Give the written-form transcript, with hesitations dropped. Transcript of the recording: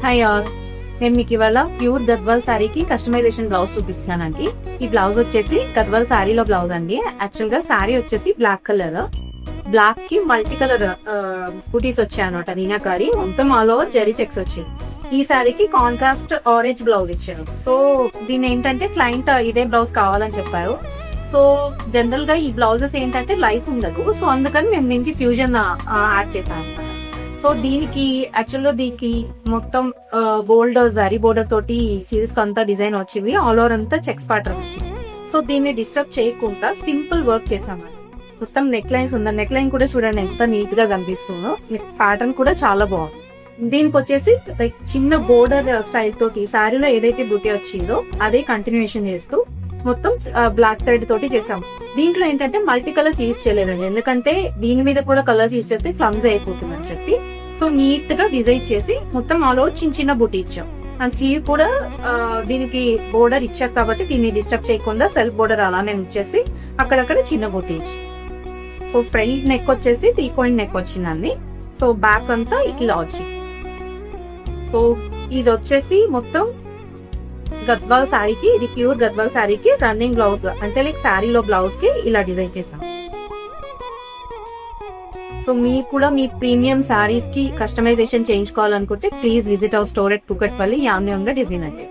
Hi all, నేను మీకు ఇవాళ ప్యూర్ గద్వాల్ శారీకి కస్టమైజేషన్ బ్లౌజ్ చూపిస్తున్నానండి. ఈ బ్లౌజ్ వచ్చేసి గద్వాల్ శారీలో బ్లౌజ్ అండి. యాక్చువల్ గా శారీ వచ్చేసి బ్లాక్ కలర్, బ్లాక్ కి మల్టీ కలర్ బూటీస్ వచ్చాయి అనమాట. మీనాకారి మొత్తం ఆల్ ఓవర్ జరీ చెక్స్ వచ్చాయి. ఈ శారీకి కాంట్రాస్ట్ ఆరెంజ్ బ్లౌజ్ ఇచ్చారు. సో దీని ఏంటంటే క్లయింట్ ఇదే బ్లౌజ్ కావాలని చెప్పారు. సో జనరల్ గా ఈ బ్లౌజెస్ ఏంటంటే లైఫ్ ఉండదు. సో అందుకని మేము దీనికి ఫ్యూజన్ యాడ్ చేసాం అనమాట. సో దీనికి యాక్చువల్ గా దీనికి మొత్తం గోల్డ్ జరీ బోర్డర్ తోటి సిరీస్ అంతా డిజైన్ వచ్చింది. ఆల్ ఓవర్ అంతా చెక్స్ ప్యాటర్న్ వచ్చింది. సో దీన్ని డిస్టర్బ్ చేయకుండా సింపుల్ వర్క్ చేసామండి. మొత్తం నెక్ లైన్స్ ఉంది. నెక్ లైన్ కూడా చూడండి ఎంత నీట్ గా కనిపిస్తుందో. ప్యాటర్న్ కూడా చాలా బాగుంది. దీనికి వచ్చేసి చిన్న బోర్డర్ స్టైల్ తోటి శారీలో ఏదైతే బూటీ వచ్చిందో అదే కంటిన్యూషన్ చేస్తూ మొత్తం బ్లాక్ థ్రెడ్ తోటి చేసాం. దీంట్లో ఏంటంటే మల్టీ కలర్స్ యూజ్ చేయలేదండి, ఎందుకంటే దీని మీద కూడా కలర్స్ యూజ్ చేస్తే ఫ్లమ్స్ అయిపోతుంది అని చెప్పి. సో నీట్ గా డిజైన్ చేసి మొత్తం ఆల్ ఓవర్ చిన్న చిన్న బూటీ ఇచ్చాం. అండ్ స్లీవ్ కూడా దీనికి బోర్డర్ ఇచ్చారు కాబట్టి దీన్ని డిస్టర్బ్ చేయకుండా సెల్ఫ్ బోర్డర్ అలానే ఇచ్చేసి అక్కడక్కడ చిన్న బూటీ ఇచ్చి. సో ఫ్రంట్ నెక్ వచ్చేసి 3 పాయింట్ నెక్ వచ్చిందండి. సో బ్యాక్ అంతా ఇట్లా వచ్చింది. సో ఇది వచ్చేసి మొత్తం గద్వాల్ శారీకి, ఇది ప్యూర్ గద్వాల్ శారీకి రన్నింగ్ బ్లౌజ్ అంటే లైక్ శారీలో బ్లౌజ్ కి ఇలా డిజైన్ చేసాం. సో మీకు కూడా మీ ప్రీమియం శారీస్ కి కస్టమైజేషన్ చేయించుకోవాలనుకుంటే please visit our store at Kukatpally, Yamni design అంటే.